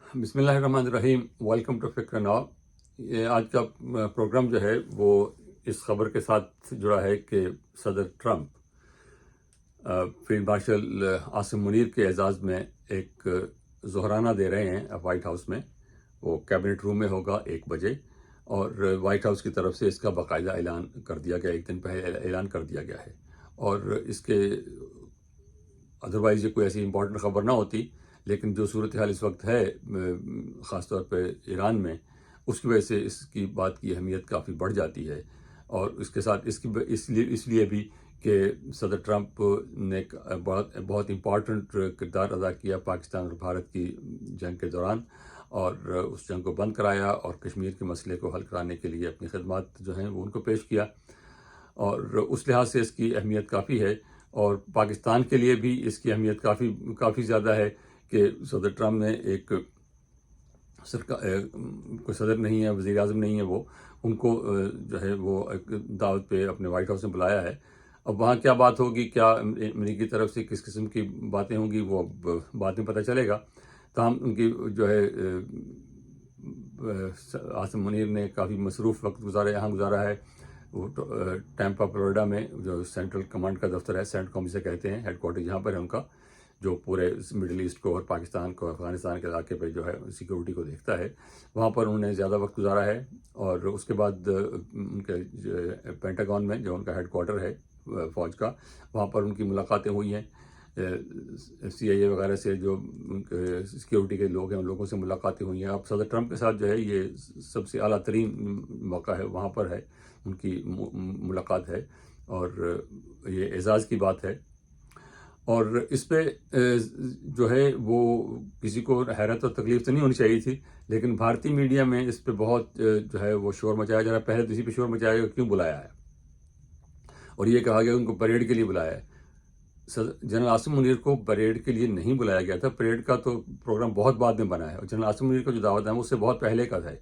बिस्मिल्लाहिर्रहमानिर्रहीम। Welcome to फिक्र now. ये आज का प्रोग्राम जो है वो इस खबर के साथ जुड़ा है कि सदर Trump field marshal Asim Munir के एजाज़ में एक ज़ोहराना दे रहे हैं वाइट हाउस में। वो कैबिनेट रूम में होगा 1 बजे, और वाइट हाउस की तरफ से इसका बाकायदा ऐलान कर दिया गया, 1 दिन पहले ऐलान कर दिया गया है। और इसके अदरवाइज़ ये कोई ऐसी इंपॉर्टेंट ख़बर ना होती, लेकिन जो सूरत हाल इस वक्त है ख़ास तौर पे ईरान में, उसकी वजह से इसकी बात की अहमियत काफ़ी बढ़ जाती है। और इसके साथ इसलिए भी कि सदर ट्रंप ने बहुत इम्पॉर्टेंट किरदार अदा किया पाकिस्तान और भारत की जंग के दौरान, और उस जंग को बंद कराया और कश्मीर के मसले को हल कराने के लिए अपनी खिदमत जो हैं वो उनको पेश किया। और उस लिहाज से इसकी अहमियत काफ़ी है, और पाकिस्तान के लिए भी इसकी अहमियत काफ़ी ज़्यादा है कि सदर ट्रंप ने एक कोई सदर नहीं है, वज़ीर आज़म नहीं है, वो उनको जो है वो एक दावत पे अपने वाइट हाउस में बुलाया है। अब वहाँ क्या बात होगी, क्या अमेरिकी की तरफ से किस किस्म की बातें होंगी, वो अब बाद में पता चलेगा। ताहम उनकी जो है आसिम मुनीर ने काफ़ी मसरूफ़ वक्त गुजारा है। वो टैंपा फ्लोरिडा में जो सेंट्रल कमांड का दफ्तर है, सेंटकॉम जिसे कहते हैं, हेडक्वार्टर यहाँ पर है उनका, जो पूरे मिडिल ईस्ट को और पाकिस्तान को, अफ़गानिस्तान के इलाके पर जो है सिक्योरिटी को देखता है, वहाँ पर उन्होंने ज़्यादा वक्त गुजारा है। और उसके बाद उनके पेंटागन में जो उनका हेडक्वार्टर है फ़ौज का, वहाँ पर उनकी मुलाकातें हुई हैं। CIA वगैरह से जो सिक्योरिटी के लोग हैं उन लोगों से मुलाकातें हुई हैं। अब सदर ट्रंप के साथ जो है ये सबसे आला तरीन मौका है, वहाँ पर है उनकी मुलाकात है, और ये एजाज़ की बात है। और इस पे जो है वो किसी को हैरत और तकलीफ तो नहीं होनी चाहिए थी, लेकिन भारतीय मीडिया में इस पे बहुत जो है वो शोर मचाया जा रहा है। पहले तो इसी पे शोर मचाया गया क्यों बुलाया है, और ये कहा गया उनको परेड के लिए बुलाया है। जनरल आसिम मुनीर को परेड के लिए नहीं बुलाया गया था। परेड का तो प्रोग्राम बहुत बाद में बना है, और जनरल आसिम मुनीर का जो दावतनामा उससे बहुत पहले का था।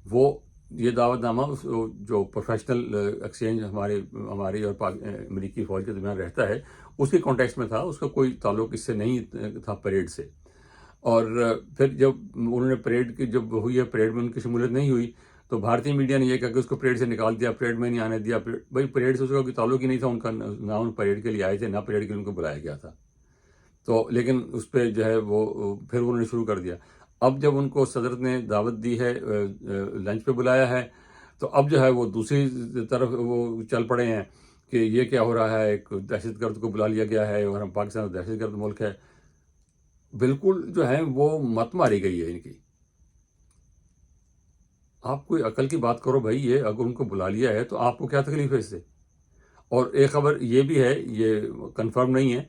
वो ये दावतनामा जो प्रोफेशनल एक्सचेंज हमारी और अमेरिकी फ़ौज के दरमियान रहता है, उसके कॉन्टेक्स्ट में था। उसका कोई ताल्लुक इससे नहीं था, परेड से। और फिर जब उन्होंने परेड की जब हुई है, परेड में उनकी शमूलियत नहीं हुई, तो भारतीय मीडिया ने यह कहा कि उसको परेड से निकाल दिया, परेड में नहीं आने दिया। भाई परेड से उसका कोई ताल्लुक ही नहीं था, उनका ना उन परेड के लिए आए थे, ना परेड के लिए उनको बुलाया गया था। तो लेकिन उस पर जो है वो फिर उन्होंने शुरू कर दिया। अब जब उनको सदर ने दावत दी है, लंच पे बुलाया है, तो अब जो है वो दूसरी तरफ वो चल पड़े हैं कि ये क्या हो रहा है, एक दहशतगर्द को बुला लिया गया है और हम पाकिस्तान दहशतगर्द मुल्क है। बिल्कुल जो है वो मत मारी गई है इनकी। आप कोई अकल की बात करो भाई, ये अगर उनको बुला लिया है तो आपको क्या तकलीफ है इससे। और एक खबर ये भी है, ये कंफर्म नहीं है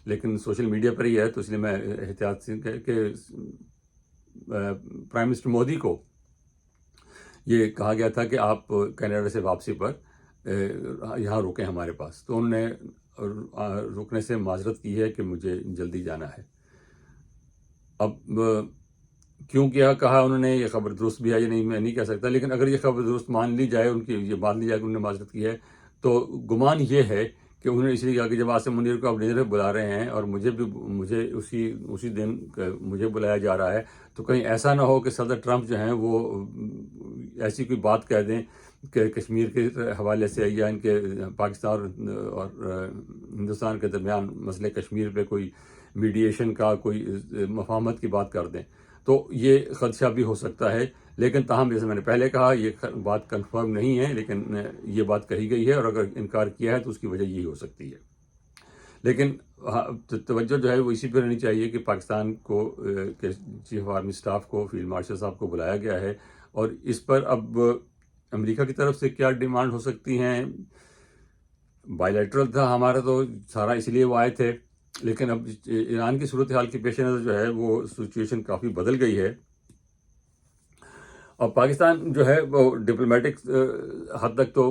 लेकिन सोशल मीडिया पर ही है, तो इसलिए मैं एहतियात से कि प्राइम मिनिस्टर मोदी को ये कहा गया था कि आप कनाडा से वापसी पर यहाँ रुकें हमारे पास। तो उन्होंने रुकने से माजरत की है कि मुझे जल्दी जाना है। अब क्यों क्या कहा उन्होंने, ये खबर दुरुस्त भी है या नहीं मैं नहीं कह सकता, लेकिन अगर ये खबर दुरुस्त मान ली जाए, उनकी ये मान ली जाए कि उन्होंने माजरत की है, तो गुमान ये है कि उन्होंने इसलिए कहा कि जब आसिम मुनीर को अब डिनर पे बुला रहे हैं और मुझे उसी दिन मुझे बुलाया जा रहा है, तो कहीं ऐसा ना हो कि सदर ट्रंप जो हैं वो ऐसी कोई बात कह दें कि कश्मीर के हवाले से या इनके पाकिस्तान और हिंदुस्तान के दरमियान मसले कश्मीर पे कोई मीडिएशन का, कोई मफाहमत की बात कर दें। तो ये ख़दशा भी हो सकता है, लेकिन ताहम जैसे मैंने पहले कहा, ये बात कंफर्म नहीं है, लेकिन ये बात कही गई है, और अगर इनकार किया है तो उसकी वजह यही हो सकती है। लेकिन तवज्जो जो है वो इसी पर रहनी चाहिए कि पाकिस्तान को के चीफ ऑफ आर्मी स्टाफ को, फील्ड मार्शल साहब को बुलाया गया है, और इस पर अब अमेरिका की तरफ से क्या डिमांड हो सकती हैं। बायलैटरल था हमारा तो सारा, इसलिए वो आए थे, लेकिन अब ईरान की सूरत हाल के पेश नज़र जो है वो सिचुएशन काफ़ी बदल गई है। और पाकिस्तान जो है वो डिप्लोमेटिक हद तक तो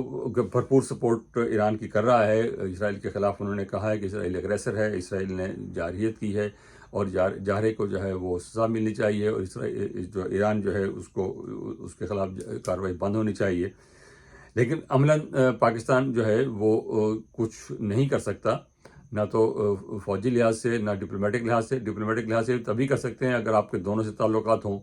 भरपूर सपोर्ट ईरान की कर रहा है। इसराइल के ख़िलाफ़ उन्होंने कहा है कि इसराइल एग्रेसर है, इसराइल ने जारहियत की है, और जारहे को जो है वो सज़ा मिलनी चाहिए, और जो ईरान जो है उसको उसके ख़िलाफ़ कार्रवाई बंद होनी चाहिए। लेकिन अमलन पाकिस्तान जो है वो कुछ नहीं कर सकता। نہ تو فوجی لحاظ سے نہ ڈپلومیٹک لحاظ سے. ڈپلومیٹک لحاظ سے تبھی کر سکتے ہیں اگر آپ کے دونوں سے تعلقات ہوں,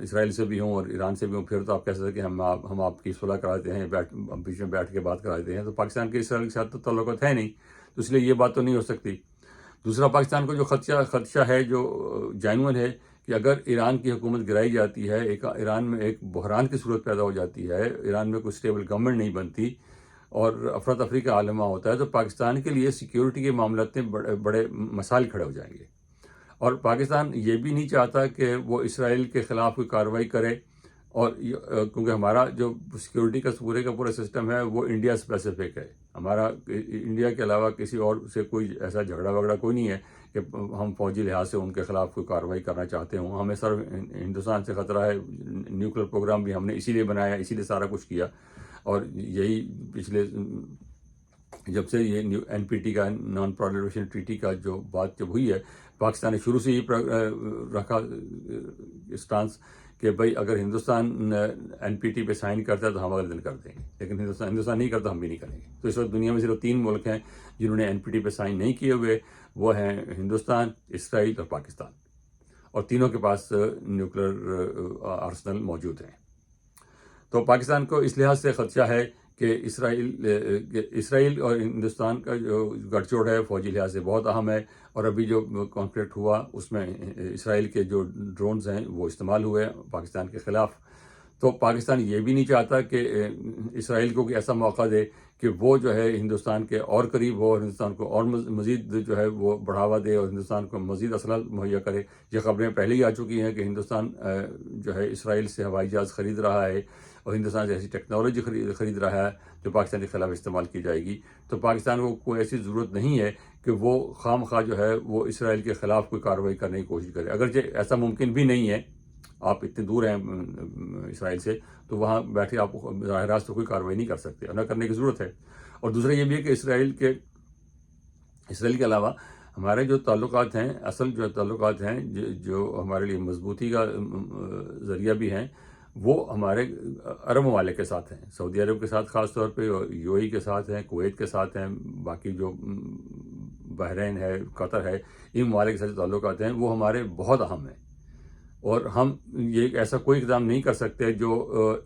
اسرائیل سے بھی ہوں اور ایران سے بھی ہوں, پھر تو آپ کہہ سکتے ہیں کہ ہم آپ کی صلح کرا دیتے ہیں, بیچ میں بیٹھ کے بات کرا دیتے ہیں. تو پاکستان کے اسرائیل کے ساتھ تو تعلقات ہے نہیں, تو اس لیے یہ بات تو نہیں ہو سکتی. دوسرا, پاکستان کو جو خدشہ ہے جو جینون ہے کہ اگر ایران کی حکومت گرائی جاتی ہے, ایران میں ایک بحران کی صورت پیدا ہو جاتی ہے, ایران میں کوئی اسٹیبل گورنمنٹ نہیں بنتی اور افراتفری کا عالمہ ہوتا ہے, تو پاکستان کے لیے سیکیورٹی کے معاملات میں بڑے مسائل کھڑے ہو جائیں گے. اور پاکستان یہ بھی نہیں چاہتا کہ وہ اسرائیل کے خلاف کوئی کارروائی کرے, اور کیونکہ ہمارا جو سیکیورٹی کا پورا سسٹم ہے وہ انڈیا اسپیسیفک ہے. ہمارا انڈیا کے علاوہ کسی اور سے کوئی ایسا جھگڑا وگڑا کوئی نہیں ہے کہ ہم فوجی لحاظ سے ان کے خلاف کوئی کارروائی کرنا چاہتے ہوں. ہمیں صرف ہندوستان سے خطرہ ہے. نیوکلیر پروگرام بھی ہم نے اسی لیے بنایا, اسی لیے سارا کچھ کیا. اور یہی پچھلے جب سے یہ NPT کا نان پرولیفریشن ٹریٹی کا جو بات جب ہوئی ہے, پاکستان نے شروع سے ہی رکھا اسٹانس کہ بھائی اگر ہندوستان NPT پہ سائن کرتا ہے تو ہم اگلے دن کر دیں گے, لیکن ہندوستان نہیں کرتا, ہم بھی نہیں کریں گے. تو اس وقت دنیا میں صرف 3 ملک ہیں جنہوں نے NPT پہ سائن نہیں کیے ہوئے, وہ ہیں ہندوستان, اسرائیل اور پاکستان, اور تینوں کے پاس نیوکلیر آرسنل موجود ہیں. تو پاکستان کو اس لحاظ سے خدشہ ہے کہ اسرائیل اور ہندوستان کا جو گٹھ جوڑ ہے فوجی لحاظ سے بہت اہم ہے. اور ابھی جو کانفلکٹ ہوا اس میں اسرائیل کے جو ڈرونز ہیں وہ استعمال ہوئے پاکستان کے خلاف. تو پاکستان یہ بھی نہیں چاہتا کہ اسرائیل کو ایسا موقع دے کہ وہ جو ہے ہندوستان کے اور قریب ہو, اور ہندوستان کو اور مزید جو ہے وہ بڑھاوا دے اور ہندوستان کو مزید اسلحہ مہیا کرے. یہ خبریں پہلے ہی آ چکی ہیں کہ ہندوستان جو ہے اسرائیل سے ہوائی جہاز خرید رہا ہے اور ہندوستان سے ایسی ٹیکنالوجی خرید رہا ہے جو پاکستان کے خلاف استعمال کی جائے گی. تو پاکستان کو کوئی ایسی ضرورت نہیں ہے کہ وہ خام خواہ جو ہے وہ اسرائیل کے خلاف کوئی کارروائی کرنے کی کوشش کرے. اگرچہ ایسا ممکن بھی نہیں ہے, آپ اتنے دور ہیں اسرائیل سے, تو وہاں بیٹھے آپ براہ راست کوئی کارروائی نہیں کر سکتے, نہ کرنے کی ضرورت ہے. اور دوسرا یہ بھی ہے کہ اسرائیل کے علاوہ ہمارے جو تعلقات ہیں, اصل جو تعلقات ہیں جو ہمارے لیے مضبوطی کا ذریعہ بھی ہیں, وہ ہمارے عرب ممالک کے ساتھ ہیں. سعودی عرب کے ساتھ خاص طور پہ, UAE کے ساتھ ہیں, کویت کے ساتھ ہیں, باقی جو بحرین ہے, قطر ہے, ان ممالک کے ساتھ تعلقات ہیں وہ ہمارے بہت اہم ہیں. اور ہم یہ ایسا کوئی اقدام نہیں کر سکتے جو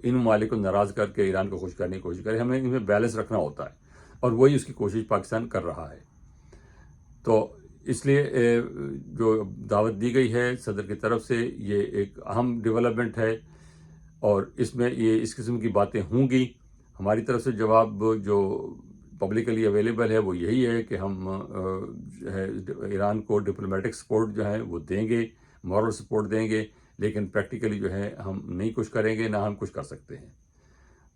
ان ممالک کو ناراض کر کے ایران کو خوش کرنے کی کوشش کرے. ہمیں ان میں بیلنس رکھنا ہوتا ہے, اور وہی اس کی کوشش پاکستان کر رہا ہے. تو اس لیے جو دعوت دی گئی ہے صدر کی طرف سے, یہ ایک اہم ڈیولپمنٹ ہے, اور اس میں یہ اس قسم کی باتیں ہوں گی. ہماری طرف سے جواب جو پبلکلی اویلیبل ہے وہ یہی ہے کہ ہم جو ہے ایران کو ڈپلومیٹک سپورٹ جو ہے وہ دیں گے, مورل سپورٹ دیں گے, لیکن پریکٹیکلی جو ہے ہم نہیں کچھ کریں گے, نہ ہم کچھ کر سکتے ہیں.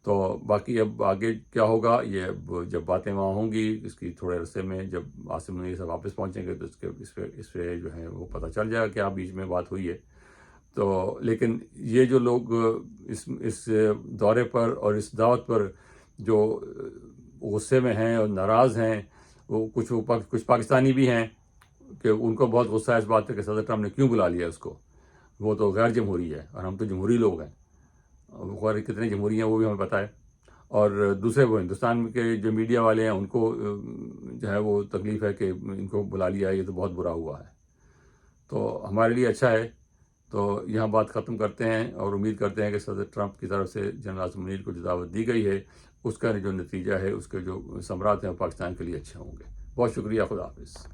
تو باقی اب آگے کیا ہوگا, یہ اب جب باتیں وہاں ہوں گی, اس کی تھوڑے عرصے میں جب عاصم منیر صاحب واپس پہنچیں گے تو اس پہ جو ہے وہ پتہ چل جائے گا کیا بیچ میں بات ہوئی ہے. تو لیکن یہ جو لوگ اس دورے پر اور اس دعوت پر جو غصے میں ہیں اور ناراض ہیں, وہ کچھ پاکستانی بھی ہیں کہ ان کو بہت غصہ ہے اس بات پہ کہ صدر ٹرمپ نے کیوں بلا لیا اس کو. وہ تو غیر جمہوری ہے اور ہم تو جمہوری لوگ ہیں. خیر کتنے جمہوری ہیں وہ بھی ہمیں پتہ ہے. اور دوسرے وہ ہندوستان کے جو میڈیا والے ہیں ان کو جو ہے وہ تکلیف ہے کہ ان کو بلا لیا, یہ تو بہت برا ہوا ہے. تو ہمارے لیے اچھا ہے. تو یہاں بات ختم کرتے ہیں, اور امید کرتے ہیں کہ صدر ٹرمپ کی طرف سے جنرل عاصم منیر کو جو دعوت دی گئی ہے اس کا جو نتیجہ ہے, اس کے جو ثمرات ہیں وہ پاکستان کے لیے اچھے ہوں گے. بہت شکریہ, خدا حافظ.